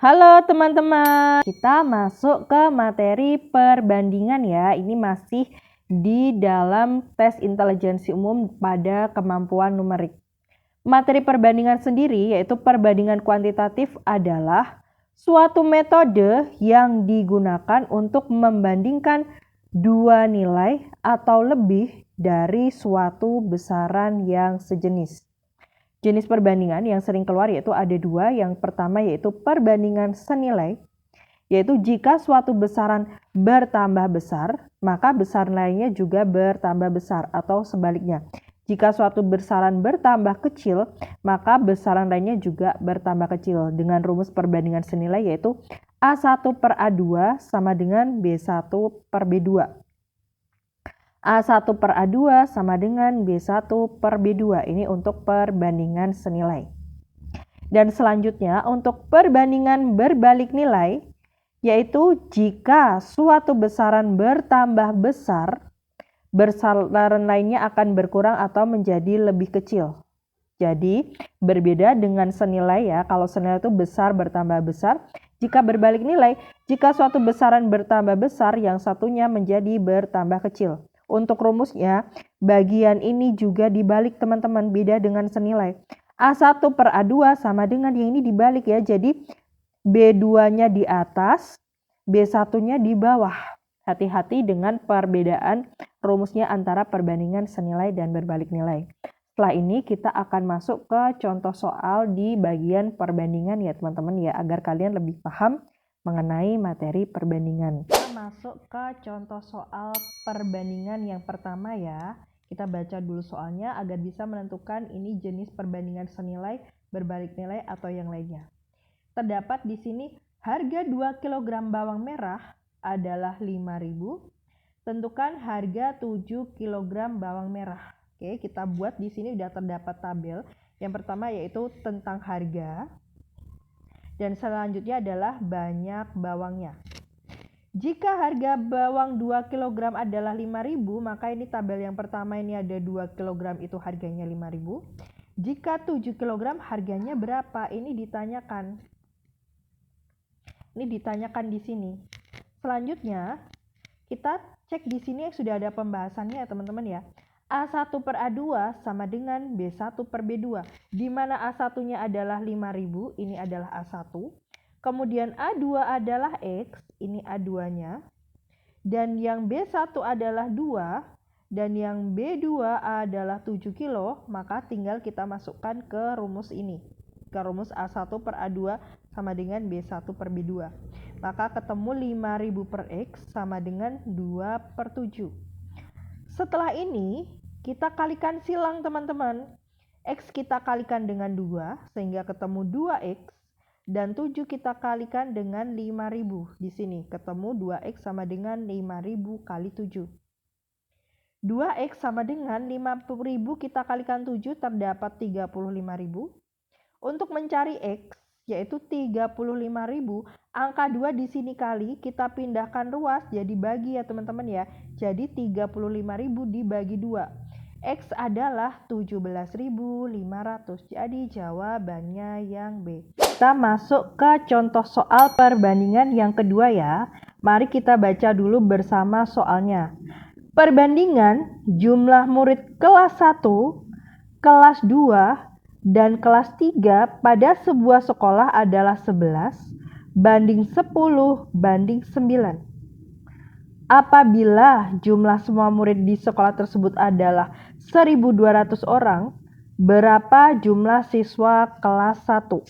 Halo teman-teman, kita masuk ke materi perbandingan ya. Ini masih di dalam tes intelijensi umum pada kemampuan numerik. Materi perbandingan sendiri yaitu perbandingan kuantitatif adalah suatu metode yang digunakan untuk membandingkan dua nilai atau lebih dari suatu besaran yang sejenis. Jenis perbandingan yang sering keluar yaitu ada dua. Yang pertama yaitu perbandingan senilai, yaitu jika suatu besaran bertambah besar, maka besaran lainnya juga bertambah besar, atau sebaliknya. Jika suatu besaran bertambah kecil, maka besaran lainnya juga bertambah kecil. Dengan rumus perbandingan senilai yaitu A1 per A2 sama dengan B1 per B2. A1 per A2 sama dengan B1 per B2. Ini untuk perbandingan senilai. Dan selanjutnya untuk perbandingan berbalik nilai, yaitu jika suatu besaran bertambah besar, besaran lainnya akan berkurang atau menjadi lebih kecil. Jadi berbeda dengan senilai ya, kalau senilai itu besar bertambah besar. Jika berbalik nilai, jika suatu besaran bertambah besar, yang satunya menjadi bertambah kecil. Untuk rumusnya, bagian ini juga dibalik teman-teman, beda dengan senilai. A1 per A2 sama dengan yang ini dibalik ya, jadi B2-nya di atas, B1-nya di bawah. Hati-hati dengan perbedaan rumusnya antara perbandingan senilai dan berbalik nilai. Setelah ini kita akan masuk ke contoh soal di bagian perbandingan ya teman-teman ya, agar kalian lebih paham mengenai materi perbandingan. Kita masuk ke contoh soal perbandingan yang pertama ya. Kita baca dulu soalnya agar bisa menentukan ini jenis perbandingan senilai, berbalik nilai atau yang lainnya. Terdapat di sini harga 2 kg bawang merah adalah 5.000. Tentukan harga 7 kg bawang merah. Oke, kita buat di sini sudah terdapat tabel. Yang pertama yaitu tentang harga. Dan selanjutnya adalah banyak bawangnya. Jika harga bawang 2 kg adalah 5.000, maka ini tabel yang pertama ini ada 2 kg itu harganya 5.000. Jika 7 kg harganya berapa? Ini ditanyakan. Ini ditanyakan di sini. Selanjutnya, kita cek di sini sudah ada pembahasannya ya teman-teman ya. A1 per A2 sama dengan B1 per B2, di mana A1-nya adalah 5.000, ini adalah A1. Kemudian A2 adalah X, ini A2-nya. Dan yang B1 adalah 2, dan yang B2 adalah 7 kilo, maka tinggal kita masukkan ke rumus ini. Ke rumus A1 per A2 sama dengan B1 per B2. Maka ketemu 5.000 per X sama dengan 2 per 7. Setelah ini, kita kalikan silang teman-teman. X kita kalikan dengan 2, sehingga ketemu 2X. Dan 7 kita kalikan dengan 5.000. Di sini ketemu 2X sama dengan 5.000 kali 7. 2X sama dengan 50.000 kita kalikan 7, terdapat 35.000. Untuk mencari X, yaitu 35.000, angka 2 di sini kali, kita pindahkan ruas jadi bagi ya teman-teman ya. Jadi 35.000 dibagi 2. X adalah 17.500. Jadi jawabannya yang B. Kita masuk ke contoh soal perbandingan yang kedua ya. Mari kita baca dulu bersama soalnya. Perbandingan jumlah murid kelas 1, kelas 2, dan kelas 3 pada sebuah sekolah adalah 11 banding 10 banding 9. Apabila jumlah semua murid di sekolah tersebut adalah 1.200 orang, berapa jumlah siswa kelas 1?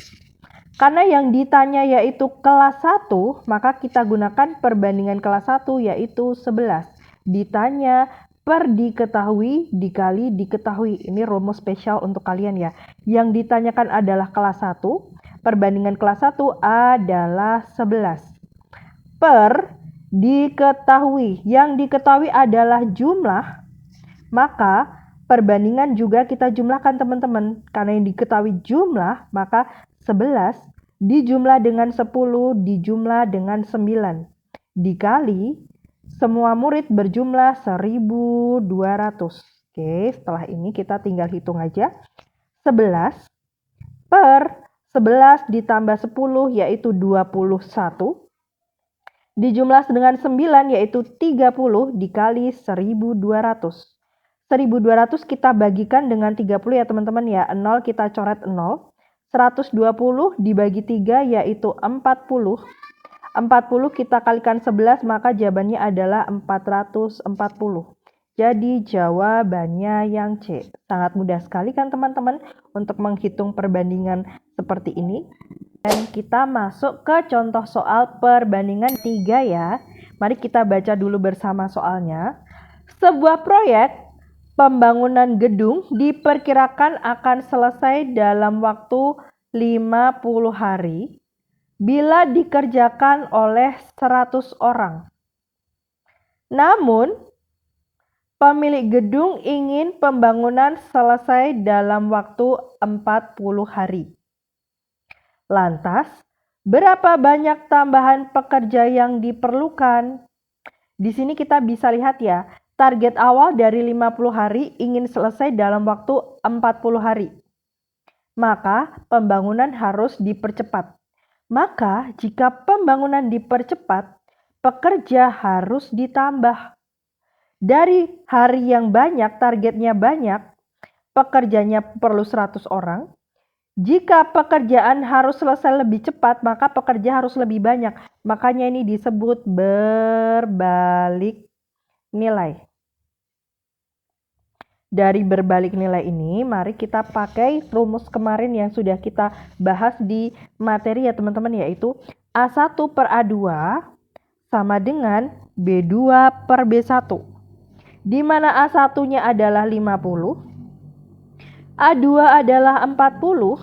Karena yang ditanya yaitu kelas 1, maka kita gunakan perbandingan kelas 1 yaitu 11. Ditanya per diketahui dikali diketahui. Ini rumus spesial untuk kalian ya. Yang ditanyakan adalah kelas 1. Perbandingan kelas 1 adalah 11. Per diketahui. Yang diketahui adalah jumlah. Maka perbandingan juga kita jumlahkan teman-teman. Karena yang diketahui jumlah, maka 11 dijumlah dengan 10 dijumlah dengan 9. Dikali semua murid berjumlah 1.200. Oke, setelah ini kita tinggal hitung aja. 11 per 11 ditambah 10 yaitu 21. Dijumlah dengan 9 yaitu 30 dikali 1200. 1200 kita bagikan dengan 30 ya teman-teman ya. 0 kita coret 0. 120 dibagi 3 yaitu 40. 40 kita kalikan 11 maka jawabannya adalah 440. Jadi jawabannya yang C. Sangat mudah sekali kan teman-teman untuk menghitung perbandingan seperti ini. Dan kita masuk ke contoh soal perbandingan 3 ya. Mari kita baca dulu bersama soalnya. Sebuah proyek pembangunan gedung diperkirakan akan selesai dalam waktu 50 hari bila dikerjakan oleh 100 orang. Namun, pemilik gedung ingin pembangunan selesai dalam waktu 40 hari. Lantas, berapa banyak tambahan pekerja yang diperlukan? Di sini kita bisa lihat ya, target awal dari 50 hari ingin selesai dalam waktu 40 hari. Maka pembangunan harus dipercepat. Maka jika pembangunan dipercepat, pekerja harus ditambah. Dari hari yang banyak, targetnya banyak, pekerjanya perlu 100 orang. Jika pekerjaan harus selesai lebih cepat, maka pekerja harus lebih banyak. Makanya ini disebut berbalik nilai. Dari berbalik nilai ini, mari kita pakai rumus kemarin yang sudah kita bahas di materi ya teman-teman, yaitu A1 per A2 sama dengan B2 per B1. Di mana A1-nya adalah 50, A2 adalah 40,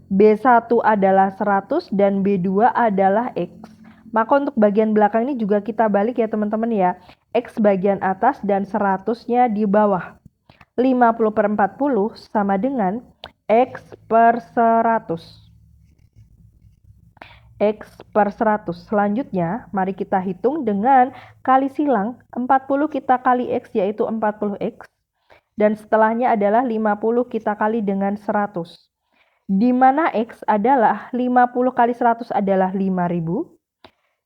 B1 adalah 100, dan B2 adalah X. Maka untuk bagian belakang ini juga kita balik ya teman-teman ya. X bagian atas dan 100-nya di bawah. 50 per 40 sama dengan X per 100. X per 100. Selanjutnya, mari kita hitung dengan kali silang. 40 kita kali X yaitu 40X. Dan setelahnya adalah 50 kita kali dengan 100. Di mana X adalah 50 kali 100 adalah 5000.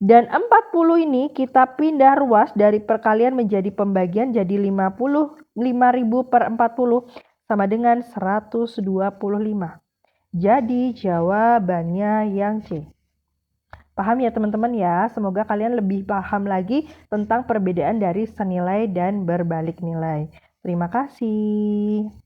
Dan 40 ini kita pindah ruas dari perkalian menjadi pembagian jadi 50 per 40 sama dengan 125. Jadi jawabannya yang C. Paham ya teman-teman ya? Semoga kalian lebih paham lagi tentang perbedaan dari senilai dan berbalik nilai. Terima kasih.